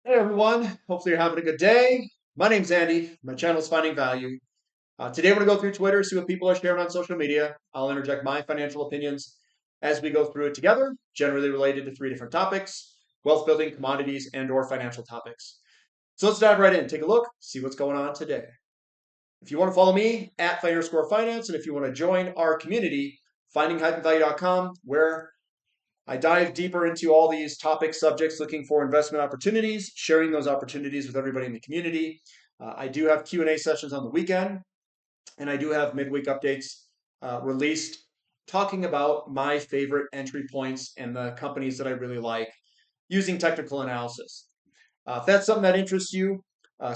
Hey everyone, hopefully you're having a good day. My name's Andy. My channel is Finding Value. Today we're going to go through Twitter, see what people are sharing on social media. I'll interject my financial opinions as we go through it together, generally related to three different topics: wealth building, commodities, and or financial topics. So let's dive right in, take a look, see what's going on today. If you want to follow me at @Finance, and if you want to join our community, finding-value.com, where I dive deeper into all these topic subjects, looking for investment opportunities, sharing those opportunities with everybody in the community. I do have Q&A sessions on the weekend, and I do have midweek updates released talking about my favorite entry points and the companies that I really like using technical analysis. If that's something that interests you,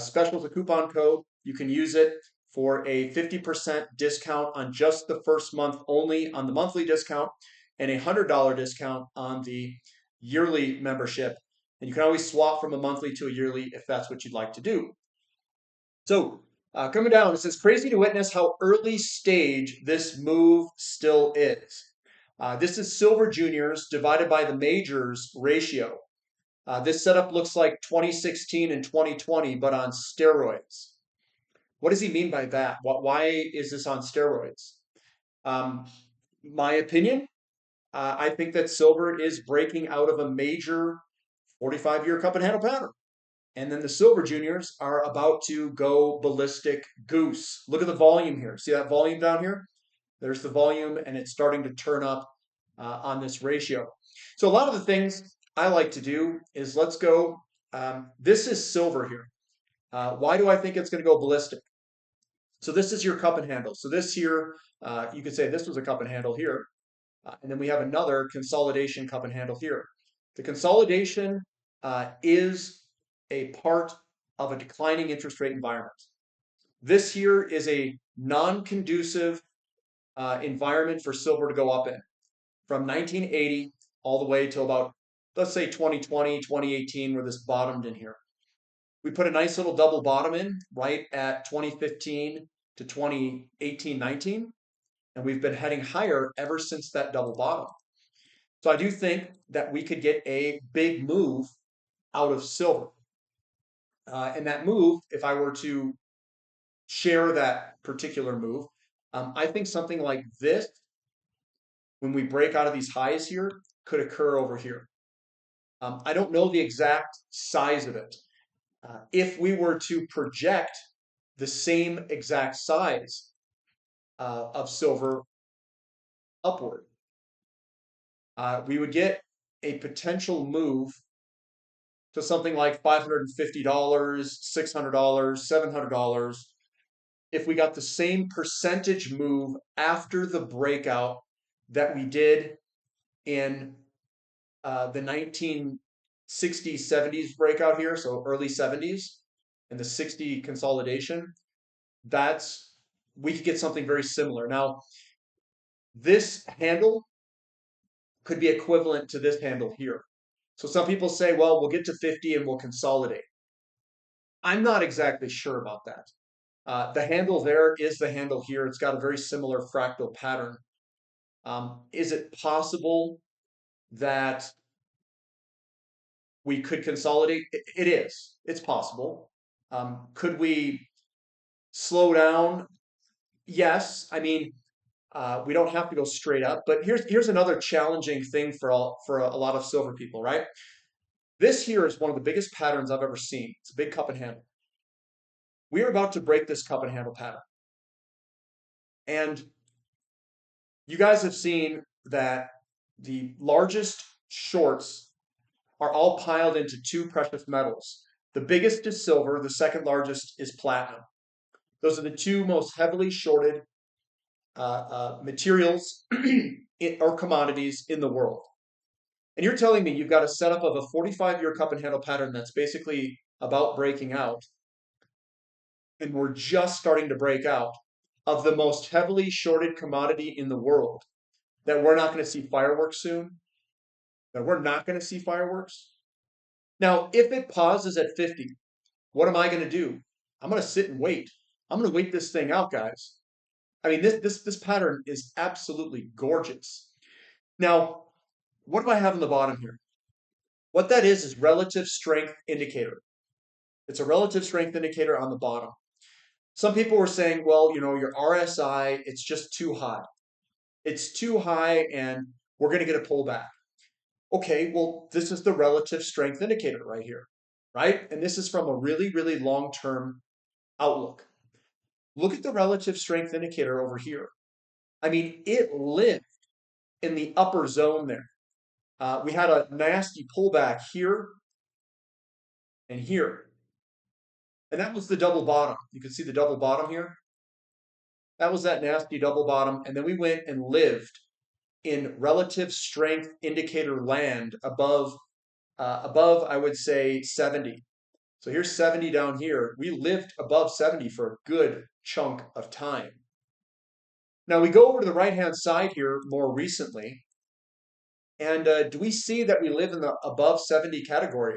special is a coupon code. You can use it for a 50% discount on just the first month only on the monthly discount, and a $100 discount on the yearly membership. And you can always swap from a monthly to a yearly if that's what you'd like to do. So coming down, it says, crazy to witness how early stage this move still is. This is silver juniors divided by the majors ratio. This setup looks like 2016 and 2020, but on steroids. What does he mean by that? Why is this on steroids? My opinion, I think that silver is breaking out of a major 45-year cup and handle pattern. And then the silver juniors are about to go ballistic goose. Look at the volume here. See that volume down here? There's the volume, and it's starting to turn up on this ratio. So a lot of the things I like to do is let's go. This is silver here. Why do I think it's going to go ballistic? So this is your cup and handle. So this here, you could say this was a cup and handle here. And then we have another consolidation cup and handle here. The consolidation is a part of a declining interest rate environment. This here is a non-conducive environment for silver to go up in. From 1980 all the way to about, let's say 2020, 2018, where this bottomed in here. We put a nice little double bottom in right at 2015 to 2018, 19. And we've been heading higher ever since that double bottom. So I do think that we could get a big move out of silver. And that move, if I were to share that particular move, I think something like this, when we break out of these highs here, could occur over here. I don't know the exact size of it. If we were to project the same exact size of silver upward, we would get a potential move to something like $550, $600, $700 if we got the same percentage move after the breakout that we did in the 1960s, 70s breakout here, so early 70s, and the 60 consolidation. We could get something very similar. Now, this handle could be equivalent to this handle here. So some people say, well, we'll get to 50 and we'll consolidate. I'm not exactly sure about that. The handle there is the handle here. It's got a very similar fractal pattern. Is it possible that we could consolidate? It is. It's possible. Could we slow down? Yes. I mean, we don't have to go straight up. But here's another challenging thing for a lot of silver people, right? This here is one of the biggest patterns I've ever seen. It's a big cup and handle. We are about to break this cup and handle pattern. And you guys have seen that the largest shorts are all piled into two precious metals. The biggest is silver, the second largest is platinum. Those are the two most heavily shorted materials or commodities in the world. And you're telling me you've got a setup of a 45-year cup and handle pattern that's basically about breaking out, and we're just starting to break out of the most heavily shorted commodity in the world, that we're not going to see fireworks soon? That we're not going to see fireworks? Now, if it pauses at 50, what am I going to do? I'm going to sit and wait. I'm going to wait this thing out, guys. I mean, this pattern is absolutely gorgeous. Now, what do I have on the bottom here? What that is relative strength indicator. It's a relative strength indicator on the bottom. Some people were saying, well, your RSI, it's just too high. It's too high and we're going to get a pullback. Okay, well, this is the relative strength indicator right here, right? And this is from a really, really long-term outlook. Look at the relative strength indicator over here. I mean, it lived in the upper zone there. We had a nasty pullback here and here. And that was the double bottom. You can see the double bottom here. That was that nasty double bottom. And then we went and lived in relative strength indicator land above, I would say 70. So here's 70 down here. We lived above 70 for a good chunk of time. Now we go over to the right-hand side here more recently. And do we see that we live in the above 70 category?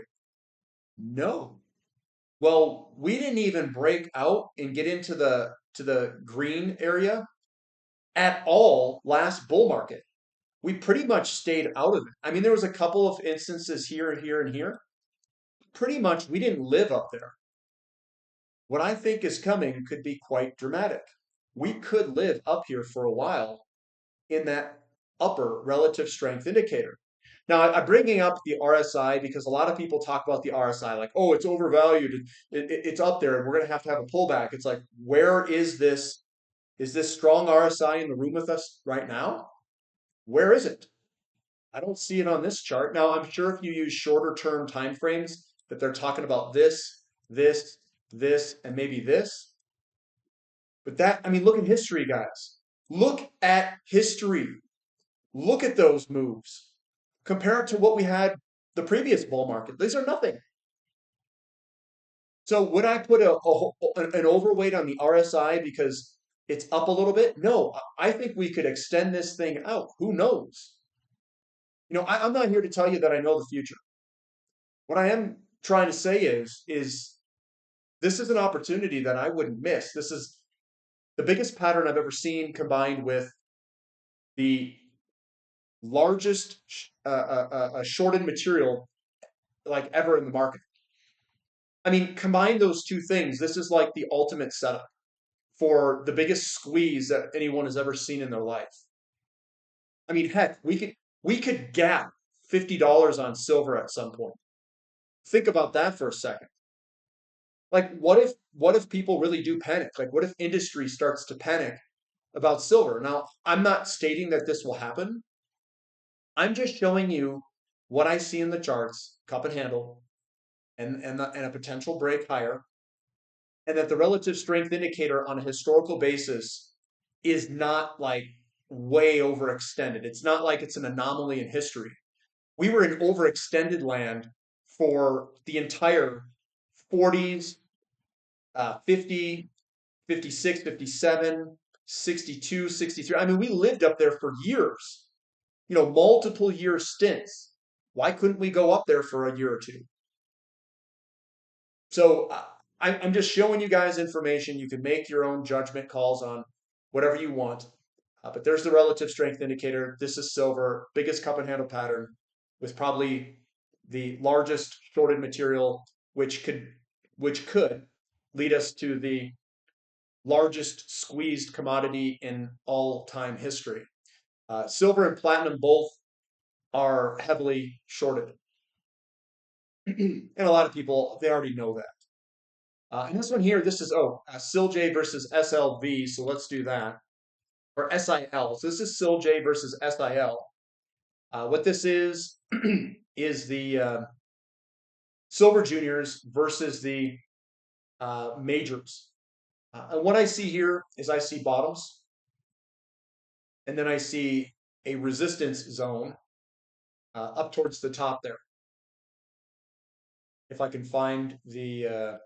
No. Well, we didn't even break out and get into the green area at all last bull market. We pretty much stayed out of it. I mean, there was a couple of instances here and here and here. Pretty much we didn't live up there. What I think is coming could be quite dramatic. We could live up here for a while in that upper relative strength indicator. Now, I'm bringing up the RSI because a lot of people talk about the RSI like, oh, it's overvalued. It's up there and we're going to have a pullback. It's like, where is this? Is this strong RSI in the room with us right now? Where is it? I don't see it on this chart. Now, I'm sure if you use shorter term time frames that they're talking about this, this, this, and maybe this. But that, I mean, look at history, guys. Look at history. Look at those moves. Compare it to what we had the previous bull market. These are nothing. So would I put an overweight on the RSI because it's up a little bit? No, I think we could extend this thing out. Who knows? I'm not here to tell you that I know the future. What I am trying to say is this is an opportunity that I wouldn't miss. This is the biggest pattern I've ever seen combined with the largest shorted material like ever in the market. I mean, combine those two things. This is like the ultimate setup for the biggest squeeze that anyone has ever seen in their life. I mean, heck, we could gap $50 on silver at some point. Think about that for a second. Like, what if people really do panic? Like, what if industry starts to panic about silver? Now, I'm not stating that this will happen. I'm just showing you what I see in the charts, cup and handle, and a potential break higher, and that the relative strength indicator on a historical basis is not like way overextended. It's not like it's an anomaly in history. We were in overextended land for the entire 40s, 50, 56, 57, 62, 63. I mean, we lived up there for years, multiple year stints. Why couldn't we go up there for a year or two? So I'm just showing you guys information. You can make your own judgment calls on whatever you want. But there's the relative strength indicator. This is silver, biggest cup and handle pattern with probably the largest shorted material, which could lead us to the largest squeezed commodity in all-time history. Silver and platinum both are heavily shorted. And a lot of people, they already know that. And this one here, this is, SILJ versus SLV. So let's do that. Or SIL. So this is SILJ versus SIL. What this is the silver juniors versus the majors. And what I see here is I see bottoms. And then I see a resistance zone up towards the top there. If I can find the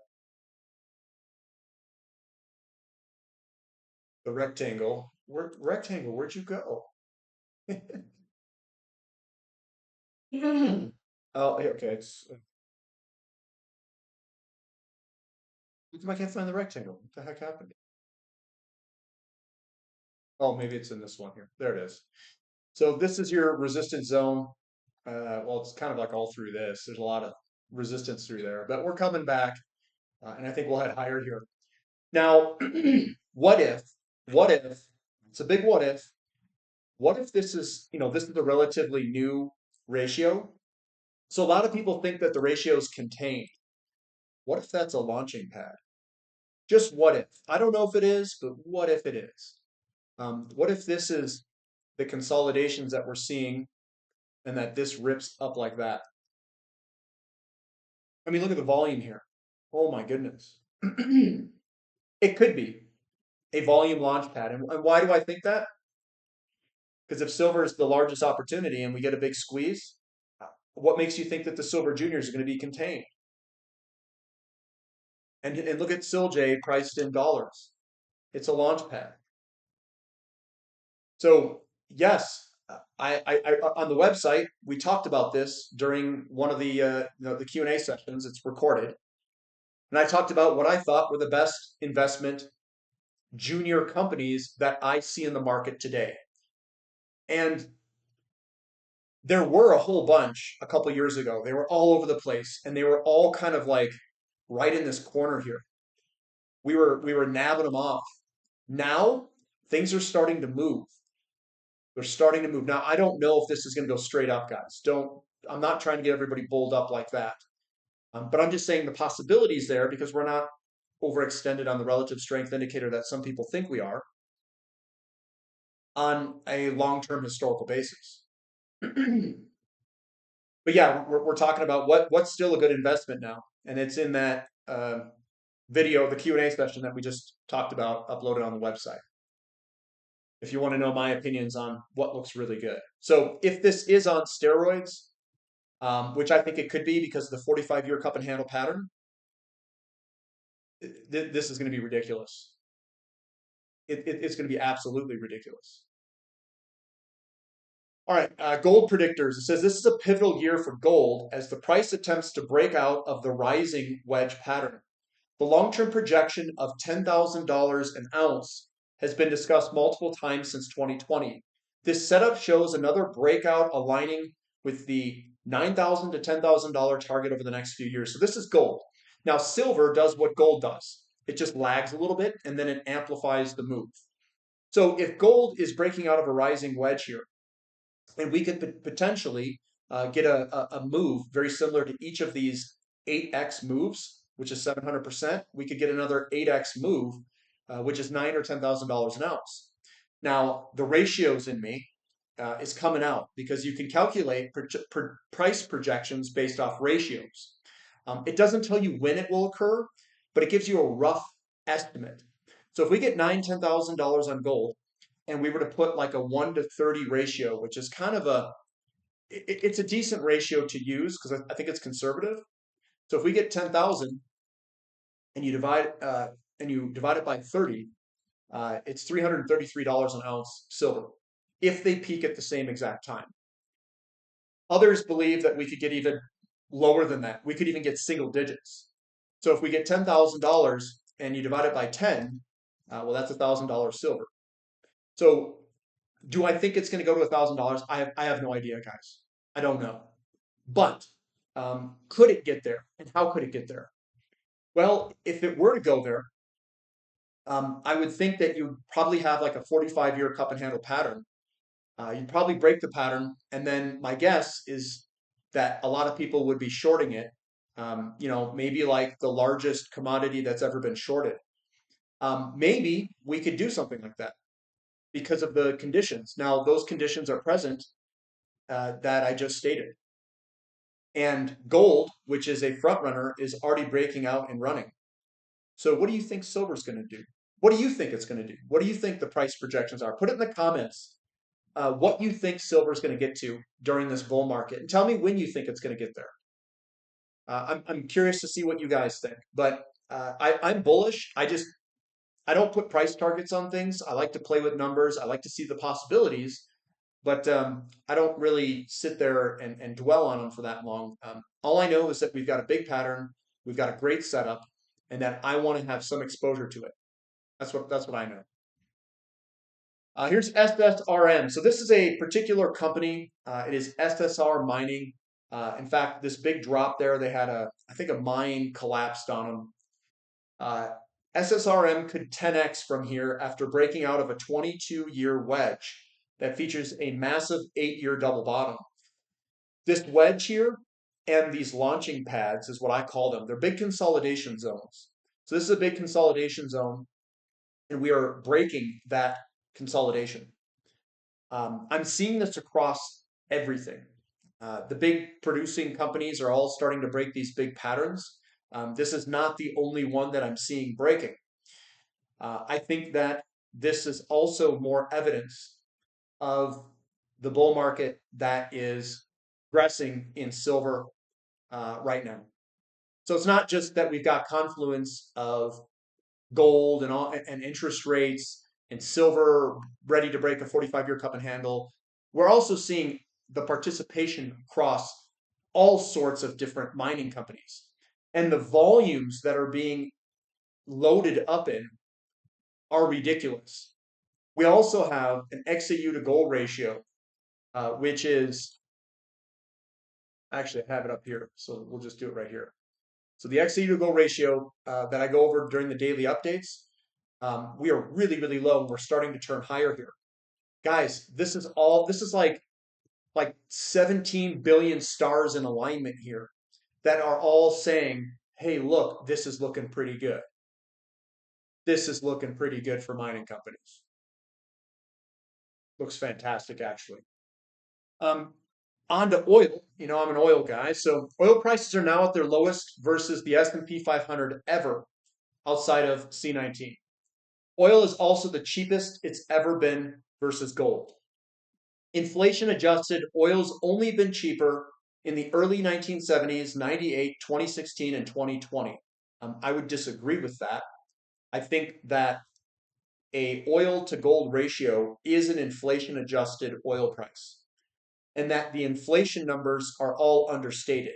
rectangle. Rectangle, where'd you go? Oh, okay. It's I can't find the rectangle. What the heck happened? Oh, maybe it's in this one here. There it is. So this is your resistance zone. Well, it's kind of like all through this. There's a lot of resistance through there, but we're coming back, and I think we'll head higher here. Now, what if, what if, it's a big what if this is, this is a relatively new ratio? So a lot of people think that the ratio is contained. What if that's a launching pad? Just what if? I don't know if it is, but what if it is? What if this is the consolidations that we're seeing and that this rips up like that? I mean, look at the volume here. Oh my goodness. It could be a volume launch pad. And why do I think that? Because if silver is the largest opportunity and we get a big squeeze, what makes you think that the silver juniors are going to be contained? And look at SILJ priced in dollars. It's a launch pad. So yes, I on the website we talked about this during one of the Q&A sessions. It's recorded, and I talked about what I thought were the best investment junior companies that I see in the market today. And there were a whole bunch a couple years ago. They were all over the place, and they were all kind of like right in this corner here. We were nabbing them off. Now things are starting to move. They're starting to move. Now I don't know if this is going to go straight up, guys. Don't. I'm not trying to get everybody bulled up like that. But I'm just saying the possibilities there because we're not overextended on the relative strength indicator that some people think we are on a long-term historical basis. But yeah, we're talking about what's still a good investment now, and it's in that video, the Q&A session that we just talked about, uploaded on the website. If you want to know my opinions on what looks really good. So if this is on steroids, which I think it could be because of the 45-year cup and handle pattern, this is going to be ridiculous. It's going to be absolutely ridiculous. All right, gold predictors. It says this is a pivotal year for gold as the price attempts to break out of the rising wedge pattern. The long-term projection of $10,000 an ounce has been discussed multiple times since 2020. This setup shows another breakout aligning with the $9,000 to $10,000 target over the next few years. So this is gold. Now silver does what gold does. It just lags a little bit and then it amplifies the move. So if gold is breaking out of a rising wedge here, and we could potentially get a move very similar to each of these 8x moves, which is 700%. We could get another 8x move, which is $9,000 or $10,000 an ounce. Now, the ratios in me is coming out because you can calculate price projections based off ratios. It doesn't tell you when it will occur, but it gives you a rough estimate. So if we get $9,000, $10,000 on gold, and we were to put like a 1 to 30 ratio, which is kind of it's a decent ratio to use because I think it's conservative. So if we get 10,000 and you divide it by 30, it's $333 an ounce silver if they peak at the same exact time. Others believe that we could get even lower than that. We could even get single digits. So if we get $10,000 and you divide it by 10, well, that's $1,000 silver. So do I think it's going to go to $1,000? I have no idea, guys. I don't know. But could it get there? And how could it get there? Well, if it were to go there, I would think that you'd probably have like a 45-year cup and handle pattern. You'd probably break the pattern. And then my guess is that a lot of people would be shorting it. Maybe like the largest commodity that's ever been shorted. Maybe we could do something like that because of the conditions. Now, those conditions are present that I just stated. And gold, which is a front runner, is already breaking out and running. So what do you think silver's going to do? What do you think it's going to do? What do you think the price projections are? Put it in the comments what you think silver's going to get to during this bull market. And tell me when you think it's going to get there. I'm curious to see what you guys think. But I'm bullish. I don't put price targets on things. I like to play with numbers. I like to see the possibilities. But I don't really sit there and dwell on them for that long. All I know is that we've got a big pattern, we've got a great setup, and that I want to have some exposure to it. That's what I know. Here's SSRM. So this is a particular company. It is SSR Mining. In fact, this big drop there, they had I think a mine collapsed on them. SSRM could 10x from here after breaking out of a 22-year wedge that features a massive 8-year double bottom. This wedge here and these launching pads is what I call them. They're big consolidation zones. So this is a big consolidation zone, and we are breaking that consolidation. I'm seeing this across everything. The big producing companies are all starting to break these big patterns. This is not the only one that I'm seeing breaking. I think that this is also more evidence of the bull market that is progressing in silver right now. So it's not just that we've got confluence of gold and interest rates and silver ready to break a 45-year cup and handle. We're also seeing the participation across all sorts of different mining companies. And the volumes that are being loaded up in are ridiculous. We also have an XAU to gold ratio, which is, actually I have it up here, so we'll just do it right here. So the XAU to gold ratio that I go over during the daily updates, we are really, really low, and we're starting to turn higher here. Guys, this is like 17 billion stars in alignment here that are all saying, hey, look, this is looking pretty good. This is looking pretty good for mining companies. Looks fantastic, actually. On to oil. You know, I'm an oil guy. So oil prices are now at their lowest versus the S&P 500 ever outside of C19. Oil is also the cheapest it's ever been versus gold. Inflation adjusted, oil's only been cheaper in the early 1970s, 98, 2016, and 2020. I would disagree with that. I think that a oil to gold ratio is an inflation adjusted oil price, and that the inflation numbers are all understated,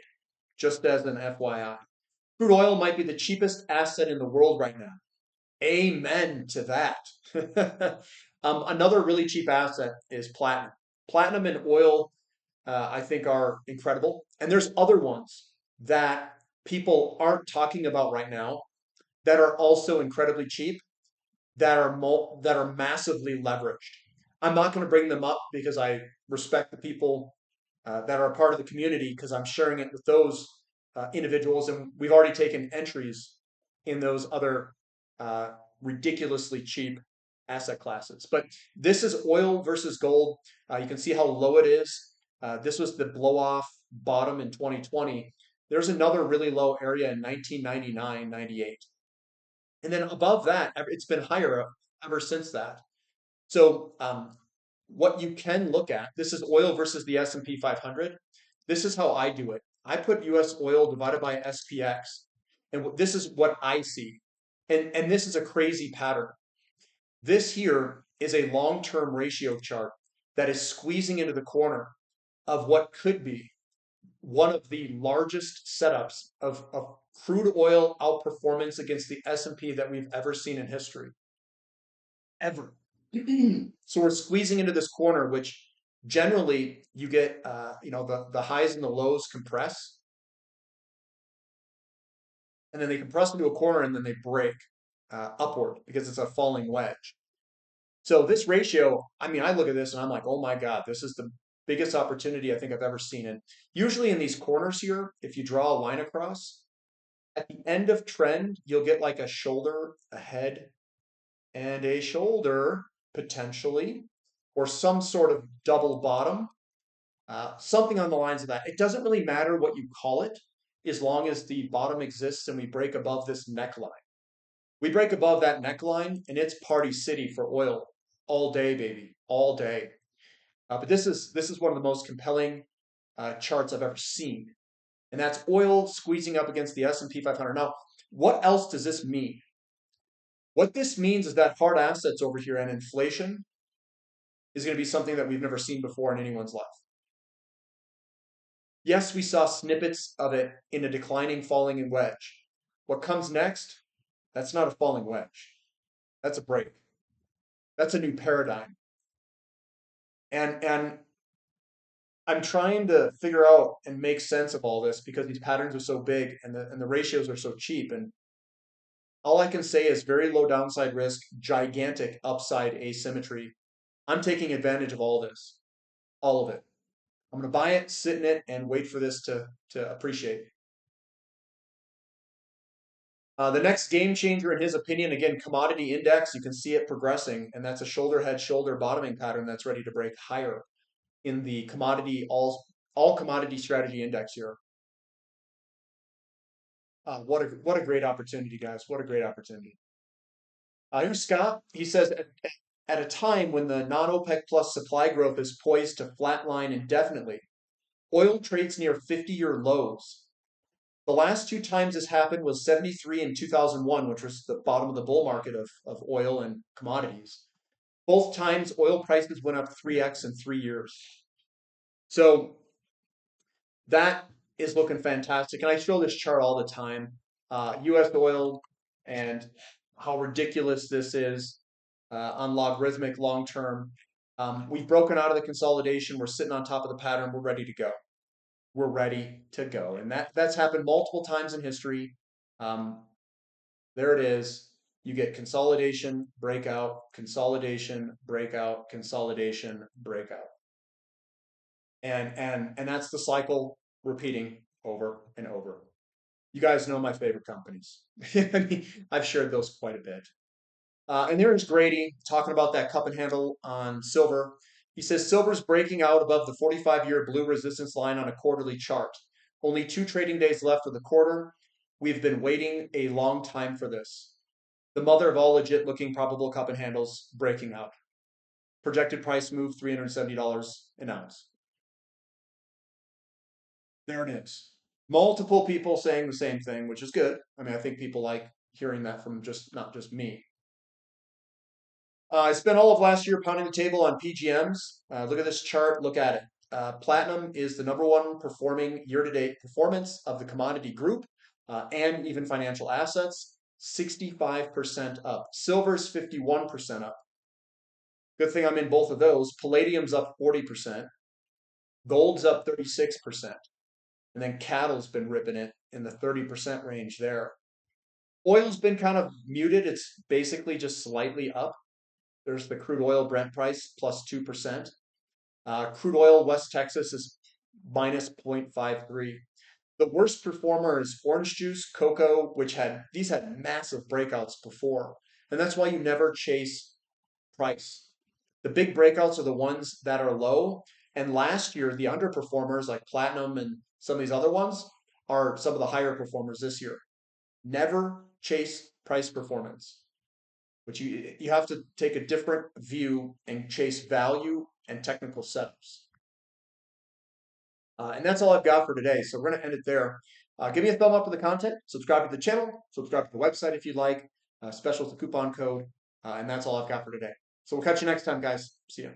just as an FYI. Crude oil might be the cheapest asset in the world right now. Amen to that. Another really cheap asset is platinum. Platinum and oil, I think, are incredible. And there's other ones that people aren't talking about right now that are also incredibly cheap, that are massively leveraged. I'm not going to bring them up because I respect the people that are a part of the community, because I'm sharing it with those individuals, and we've already taken entries in those other ridiculously cheap asset classes. But this is oil versus gold. You can see how low it is. This was the blow off bottom in 2020. There's another really low area in 1999, 98. And then above that, it's been higher ever since that. So what you can look at, this is oil versus the S&P 500. This is how I do it. I put US oil divided by SPX, and this is what I see. And this is a crazy pattern. This here is a long-term ratio chart that is squeezing into the corner of what could be one of the largest setups of crude oil outperformance against the S&P that we've ever seen in history. Ever. So we're squeezing into this corner, which generally you get, the highs and the lows compress, and then they compress into a corner, and then they break upward because it's a falling wedge. So this ratio, I mean, I look at this and I'm like, oh my God, this is the biggest opportunity I think I've ever seen. And usually in these corners here, if you draw a line across, at the end of trend, you'll get like a shoulder, a head, and a shoulder potentially, or some sort of double bottom, something on the lines of that. It doesn't really matter what you call it, as long as the bottom exists and we break above this neckline. We break above that neckline, and it's party city for oil all day, baby, all day. But this is one of the most compelling charts I've ever seen, and that's oil squeezing up against the S&P 500. Now, what else does this mean? What this means is that hard assets over here and inflation is going to be something that we've never seen before in anyone's life. Yes, we saw snippets of it in a declining, falling wedge. What comes next? That's not a falling wedge. That's a break. That's a new paradigm. And I'm trying to figure out and make sense of all this because these patterns are so big and the ratios are so cheap. And all I can say is very low downside risk, gigantic upside asymmetry. I'm taking advantage of all this, all of it. I'm going to buy it, sit in it, and wait for this to appreciate. The next game changer, in his opinion, again, commodity index, you can see it progressing, and that's a shoulder head shoulder bottoming pattern that's ready to break higher in the commodity all commodity strategy index here. What a great opportunity, guys! What a great opportunity. Here's Scott. He says at a time when the non-OPEC plus supply growth is poised to flatline indefinitely, oil trades near 50-year lows. The last two times this happened was 73 and 2001, which was the bottom of the bull market of oil and commodities. Both times oil prices went up 3x in 3 years. So that is looking fantastic. And I show this chart all the time. US oil and how ridiculous this is on logarithmic long term. We've broken out of the consolidation. We're sitting on top of the pattern. We're ready to go. We're ready to go. And that's happened multiple times in history. There it is. You get consolidation, breakout, consolidation, breakout, consolidation, breakout. And that's the cycle repeating over and over. You guys know my favorite companies. I mean, I've shared those quite a bit. And there's Grady talking about that cup and handle on silver. He says silver's breaking out above the 45-year blue resistance line on a quarterly chart. Only 2 trading days left of the quarter. We've been waiting a long time for this. The mother of all legit looking probable cup and handles breaking out. Projected price move $370 an ounce. There it is. Multiple people saying the same thing, which is good. I mean, I think people like hearing that from not just me. I spent all of last year pounding the table on PGMs. Look at this chart. Look at it. Platinum is the #1 performing year-to-date performance of the commodity group and even financial assets. 65% up. Silver's 51% up. Good thing I'm in both of those. Palladium's up 40%. Gold's up 36%. And then cattle's been ripping it in the 30% range there. Oil's been kind of muted. It's basically just slightly up. There's the crude oil Brent price plus 2%. Crude oil West Texas is minus 0.53. The worst performer is orange juice, cocoa, these had massive breakouts before. And that's why you never chase price. The big breakouts are the ones that are low. And last year, the underperformers like platinum and some of these other ones are some of the higher performers this year. Never chase price performance. But you have to take a different view and chase value and technical setups. And that's all I've got for today. So we're going to end it there. Give me a thumb up for the content. Subscribe to the channel. Subscribe to the website if you'd like. Special to coupon code. And that's all I've got for today. So we'll catch you next time, guys. See ya.